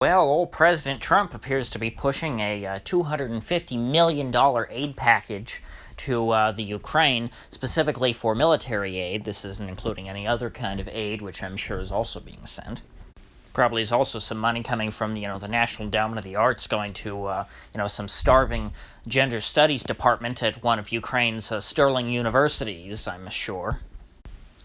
Well, old President Trump appears to be pushing a $250 million aid package to the Ukraine, specifically for military aid. This isn't including any other kind of aid, which I'm sure is also being sent. Probably is also some money coming from the National Endowment of the Arts going to some starving gender studies department at one of Ukraine's sterling universities, I'm sure.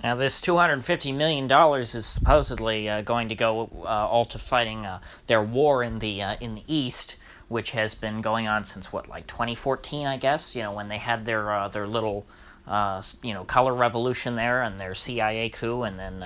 Now, this $250 million is supposedly going to go all to fighting their war in the East, which has been going on since, like 2014, I guess, when they had their little, color revolution there and their CIA coup, and then,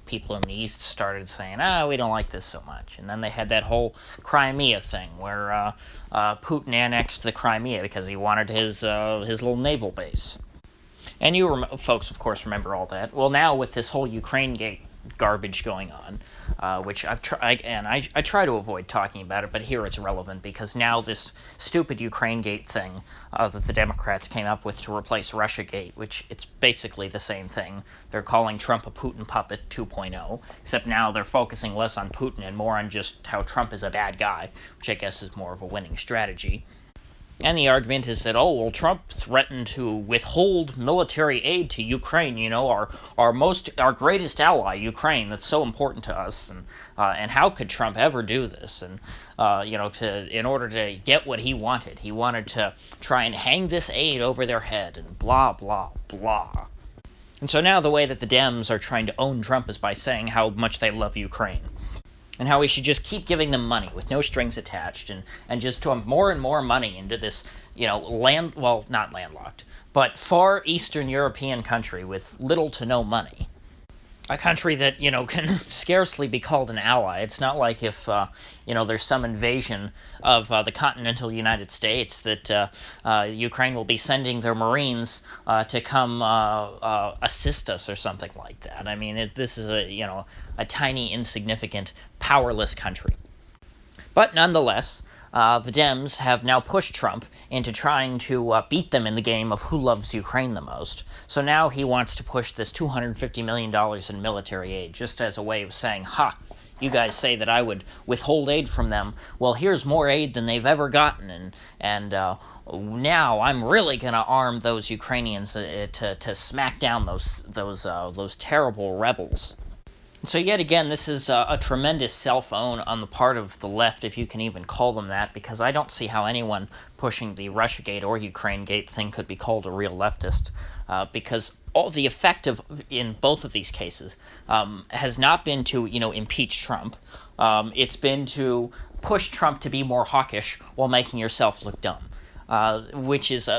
people in the East started saying, we don't like this so much. And then they had that whole Crimea thing where Putin annexed the Crimea because he wanted his little naval base. And you folks, of course, remember all that. Well, now with this whole Ukrainegate garbage going on, which I try to avoid talking about it, but here it's relevant because now this stupid Ukrainegate thing that the Democrats came up with to replace Russiagate, which it's basically the same thing. They're calling Trump a Putin puppet 2.0, except now they're focusing less on Putin and more on just how Trump is a bad guy, which I guess is more of a winning strategy. And the argument is that, Trump threatened to withhold military aid to Ukraine, our greatest ally, Ukraine, that's so important to us, and how could Trump ever do this? And in order to get what he wanted to try and hang this aid over their head, and blah blah blah. And so now the way that the Dems are trying to own Trump is by saying how much they love Ukraine. And how we should just keep giving them money with no strings attached, and just dump more and more money into this, not landlocked, but far Eastern European country with little to no money. A country that, can scarcely be called an ally. It's not like if, there's some invasion of the continental United States that Ukraine will be sending their Marines to come assist us or something like that. I mean, this is a tiny, insignificant, powerless country. But nonetheless, the Dems have now pushed Trump into trying to beat them in the game of who loves Ukraine the most. So now he wants to push this $250 million in military aid, just as a way of saying, you guys say that I would withhold aid from them. Well, here's more aid than they've ever gotten, and now I'm really going to arm those Ukrainians to smack down those terrible rebels. So yet again, this is a tremendous self-own on the part of the left, if you can even call them that, because I don't see how anyone pushing the Russiagate or Ukrainegate thing could be called a real leftist, because all the effect in both of these cases has not been to impeach Trump. It's been to push Trump to be more hawkish while making yourself look dumb. Which is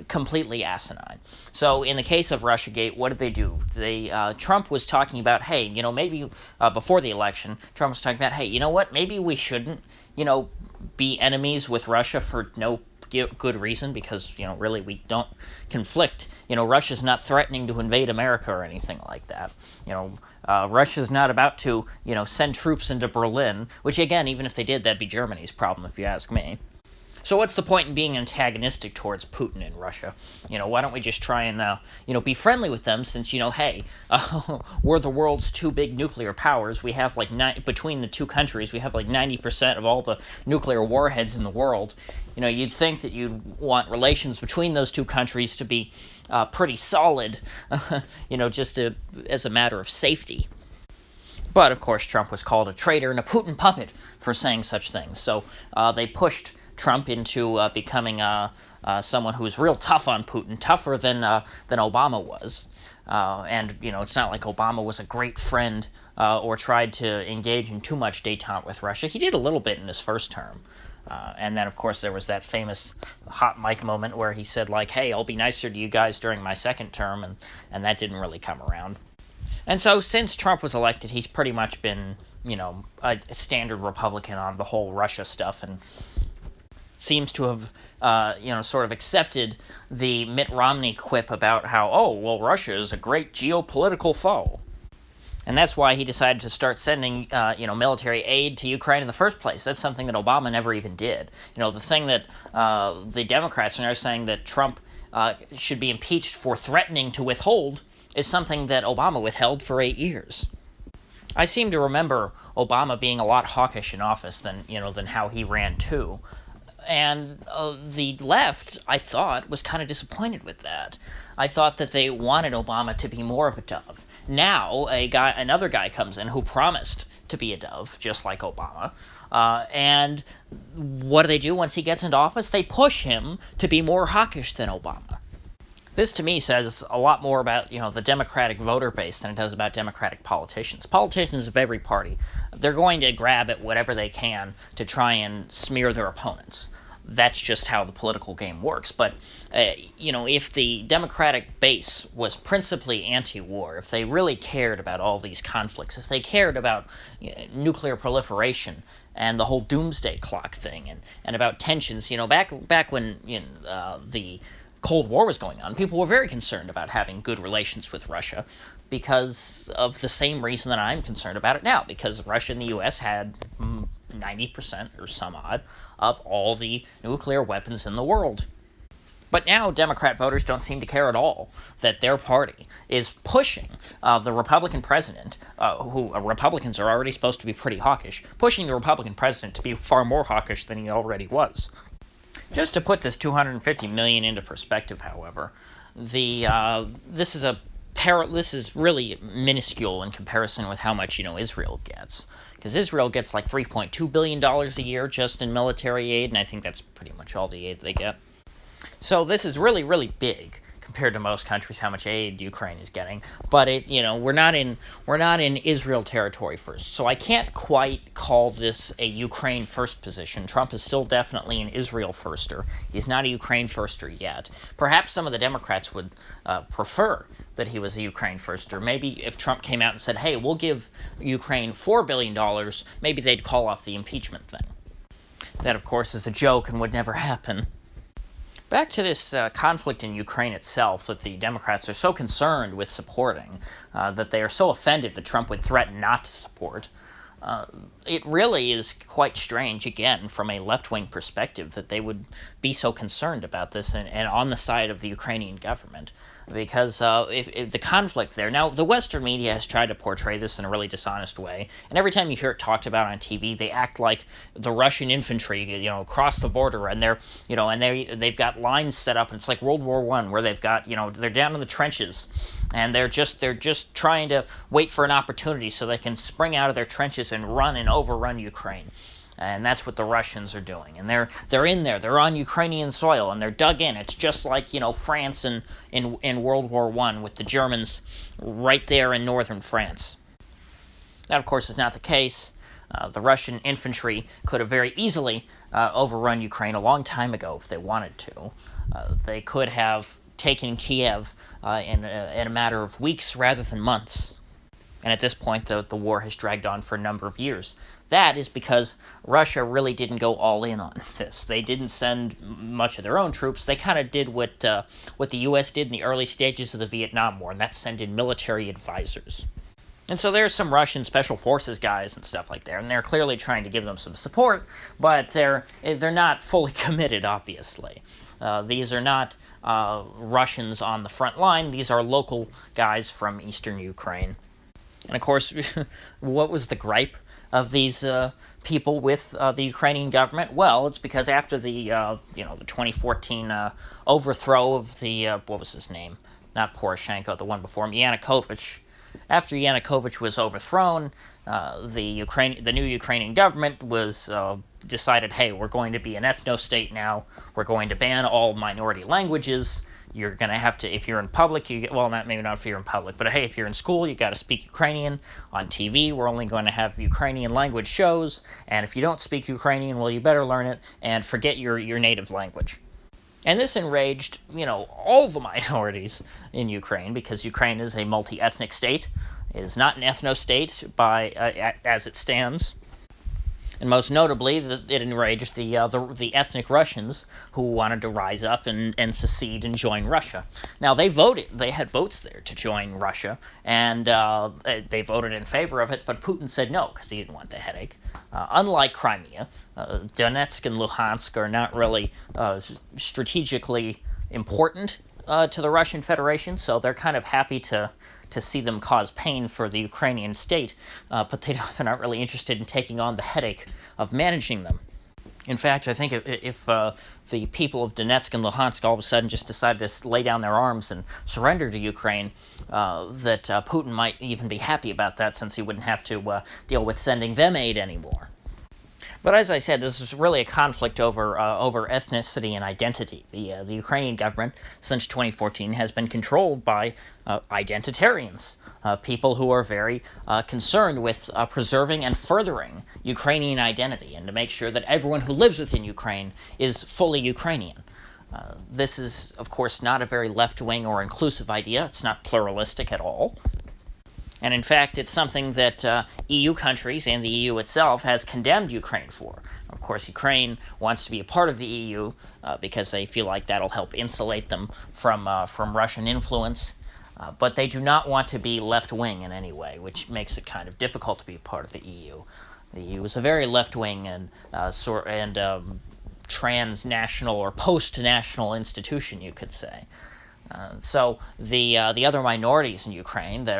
completely asinine. So in the case of Russiagate, what did they do? Trump was talking about, hey, maybe before the election, Trump was talking about, hey, you know what? Maybe we shouldn't, be enemies with Russia for no good reason, because really we don't conflict. Russia's not threatening to invade America or anything like that. Russia's not about to send troops into Berlin, which again, even if they did, that'd be Germany's problem if you ask me. So what's the point in being antagonistic towards Putin in Russia? Why don't we just try and, be friendly with them, since, hey, we're the world's two big nuclear powers. We have, between the two countries, we have, 90% of all the nuclear warheads in the world. You'd think that you'd want relations between those two countries to be pretty solid, just as a matter of safety. But, of course, Trump was called a traitor and a Putin puppet for saying such things. So they pushed Trump into becoming someone who's real tough on Putin, tougher than Obama was. And it's not like Obama was a great friend or tried to engage in too much détente with Russia. He did a little bit in his first term. And then, of course, there was that famous hot mic moment where he said, hey, I'll be nicer to you guys during my second term, and that didn't really come around. And so since Trump was elected, he's pretty much been, a standard Republican on the whole Russia stuff, and seems to have, sort of accepted the Mitt Romney quip about how, Russia is a great geopolitical foe. And that's why he decided to start sending, military aid to Ukraine in the first place. That's something that Obama never even did. The thing that the Democrats are now saying that Trump should be impeached for threatening to withhold is something that Obama withheld for 8 years. I seem to remember Obama being a lot hawkish in office than how he ran too. And the left, I thought, was kind of disappointed with that. I thought that they wanted Obama to be more of a dove. Now, another guy comes in who promised to be a dove, just like Obama. And what do they do once he gets into office? They push him to be more hawkish than Obama. This, to me, says a lot more about, the Democratic voter base than it does about Democratic politicians. Politicians of every party, they're going to grab at whatever they can to try and smear their opponents. That's just how the political game works. But, if the Democratic base was principally anti-war, if they really cared about all these conflicts, if they cared about nuclear proliferation and the whole doomsday clock thing and about tensions, back when the Cold War was going on, people were very concerned about having good relations with Russia because of the same reason that I'm concerned about it now, because Russia and the U.S. had 90% or some odd of all the nuclear weapons in the world. But now Democrat voters don't seem to care at all that their party is pushing the Republican president, who Republicans are already supposed to be pretty hawkish, pushing the Republican president to be far more hawkish than he already was. Just to put this $250 million into perspective, however, this is really minuscule in comparison with how much Israel gets, because Israel gets like $3.2 billion a year just in military aid, and I think that's pretty much all the aid they get. So this is really, really big compared to most countries, how much aid Ukraine is getting. But we're not in Israel territory first, so I can't quite call this a Ukraine first position. Trump is still definitely an Israel firster. He's not a Ukraine firster yet. Perhaps some of the Democrats would prefer that he was a Ukraine firster. Maybe if Trump came out and said, "Hey, we'll give Ukraine $4 billion," maybe they'd call off the impeachment thing. That, of course, is a joke and would never happen. Back to this conflict in Ukraine itself that the Democrats are so concerned with supporting, that they are so offended that Trump would threaten not to support. It really is quite strange, again, from a left-wing perspective, that they would be so concerned about this and on the side of the Ukrainian government. Because if the conflict there... Now, the Western media has tried to portray this in a really dishonest way, and every time you hear it talked about on TV, they act like the Russian infantry, crossed the border, and they've got lines set up, and it's like World War I, where they've got, they're down in the trenches, and they're just trying to wait for an opportunity so they can spring out of their trenches and run and overrun Ukraine. And that's what the Russians are doing. And they're in there. They're on Ukrainian soil, and they're dug in. It's just like, France in World War I with the Germans right there in northern France. That, of course, is not the case. The Russian infantry could have very easily overrun Ukraine a long time ago if they wanted to. They could have taken Kiev in a matter of weeks rather than months. And at this point, the war has dragged on for a number of years. That is because Russia really didn't go all in on this. They didn't send much of their own troops. They kind of did what the U.S. did in the early stages of the Vietnam War, and that's send in military advisors. And so there's some Russian special forces guys and stuff like that, and they're clearly trying to give them some support, but they're not fully committed, obviously. These are not Russians on the front line. These are local guys from eastern Ukraine. And, of course, what was the gripe of these people with the Ukrainian government? Well, it's because after the 2014 overthrow of the what was his name? Not Poroshenko, the one before him, Yanukovych. After Yanukovych was overthrown, the new Ukrainian government was decided, hey, we're going to be an ethno-state now. We're going to ban all minority languages. You're going to have to, if you're in public, maybe not if you're in public, but hey, if you're in school, you got to speak Ukrainian. On TV, we're only going to have Ukrainian language shows, and if you don't speak Ukrainian, well, you better learn it and forget your native language. And this enraged, all the minorities in Ukraine, because Ukraine is a multi-ethnic state. It is not an ethno-state as it stands. And most notably, it enraged the ethnic Russians who wanted to rise up and secede and join Russia. Now, they voted. They had votes there to join Russia, and they voted in favor of it, but Putin said no because he didn't want the headache. Unlike Crimea, Donetsk and Luhansk are not really strategically important to the Russian Federation, so they're kind of happy to see them cause pain for the Ukrainian state, but they're not really interested in taking on the headache of managing them. In fact, I think if the people of Donetsk and Luhansk all of a sudden just decided to lay down their arms and surrender to Ukraine, that Putin might even be happy about that, since he wouldn't have to deal with sending them aid anymore. But as I said, this is really a conflict over ethnicity and identity. The Ukrainian government, since 2014, has been controlled by identitarians, people who are very concerned with preserving and furthering Ukrainian identity, and to make sure that everyone who lives within Ukraine is fully Ukrainian. This is, of course, not a very left-wing or inclusive idea. It's not pluralistic at all. And in fact, it's something that EU countries and the EU itself has condemned Ukraine for. Of course, Ukraine wants to be a part of the EU because they feel like that'll help insulate them from Russian influence. But they do not want to be left-wing in any way, which makes it kind of difficult to be a part of the EU. The EU is a very left-wing and transnational or post-national institution, you could say. So the other minorities in Ukraine that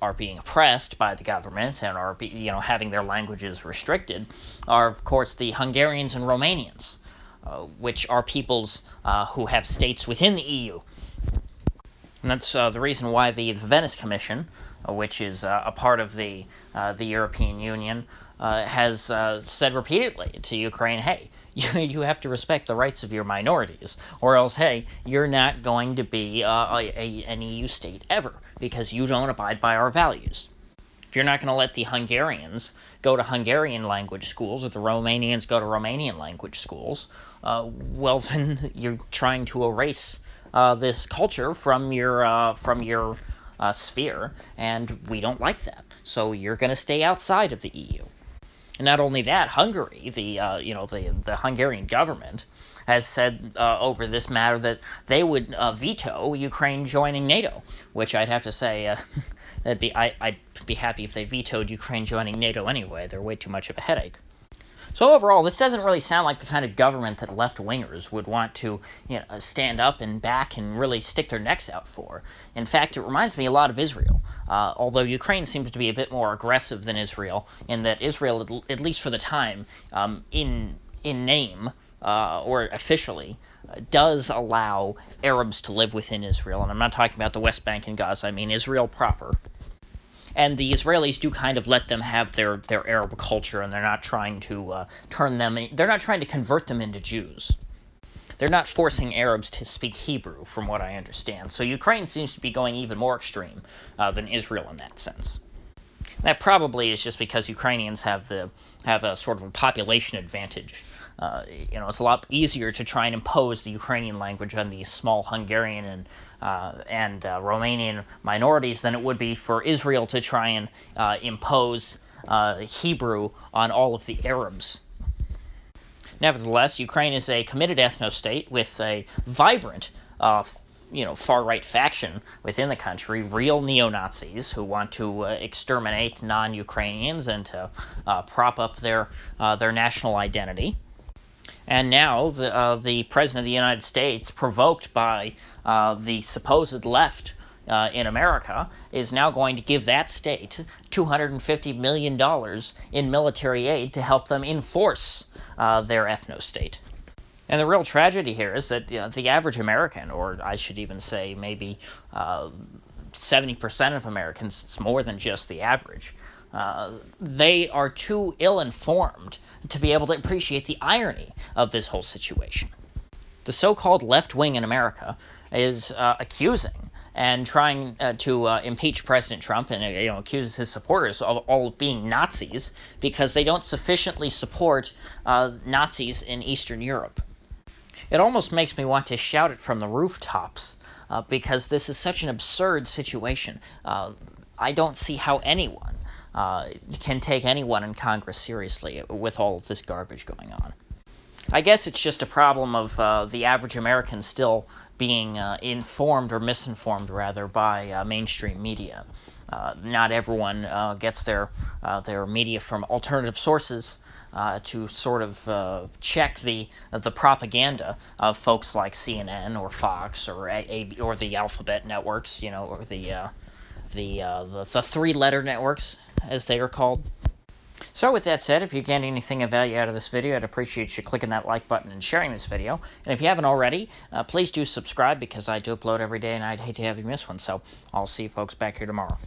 are being oppressed by the government and are having their languages restricted are, of course, the Hungarians and Romanians, which are peoples who have states within the EU. And that's the reason why the Venice Commission, which is a part of the European Union, has said repeatedly to Ukraine, hey, you have to respect the rights of your minorities, or else, hey, you're not going to be an EU state ever, because you don't abide by our values. If you're not going to let the Hungarians go to Hungarian language schools, or the Romanians go to Romanian language schools, well, then you're trying to erase this culture from your sphere, and we don't like that. So you're going to stay outside of the EU. And not only that, Hungary, the Hungarian government, has said over this matter that they would veto Ukraine joining NATO, which I'd have to say I'd be happy if they vetoed Ukraine joining NATO anyway. They're way too much of a headache. So overall, this doesn't really sound like the kind of government that left-wingers would want to stand up and back and really stick their necks out for. In fact, it reminds me a lot of Israel, although Ukraine seems to be a bit more aggressive than Israel, in that Israel, at least for the time, in name or officially, does allow Arabs to live within Israel. And I'm not talking about the West Bank and Gaza, I mean Israel proper. And the Israelis do kind of let them have their Arab culture, and they're not trying to they're not trying to convert them into Jews. They're not forcing Arabs to speak Hebrew, from what I understand. So Ukraine seems to be going even more extreme than Israel in that sense. That probably is just because Ukrainians have a sort of a population advantage. It's a lot easier to try and impose the Ukrainian language on these small Hungarian and Romanian minorities than it would be for Israel to try and impose Hebrew on all of the Arabs. Nevertheless, Ukraine is a committed ethno-state with a vibrant far-right faction within the country, real neo-Nazis who want to exterminate non-Ukrainians and to prop up their national identity. And now the President of the United States, provoked by the supposed left in America, is now going to give that state $250 million in military aid to help them enforce their ethno-state. And the real tragedy here is that the average American, or I should even say maybe 70% of Americans, it's more than just the average, they are too ill-informed to be able to appreciate the irony of this whole situation. The so-called left wing in America is accusing and trying to impeach President Trump, and accuses his supporters of all being Nazis because they don't sufficiently support Nazis in Eastern Europe. It almost makes me want to shout it from the rooftops because this is such an absurd situation. I don't see how anyone can take anyone in Congress seriously with all of this garbage going on. I guess it's just a problem of the average American still being informed or misinformed, rather, by mainstream media. Not everyone gets their media from alternative sources, to sort of check the propaganda of folks like CNN or Fox or the alphabet networks, or the three-letter networks, as they are called. So with that said, if you get anything of value out of this video, I'd appreciate you clicking that like button and sharing this video. And if you haven't already, please do subscribe, because I do upload every day and I'd hate to have you miss one. So I'll see you folks back here tomorrow.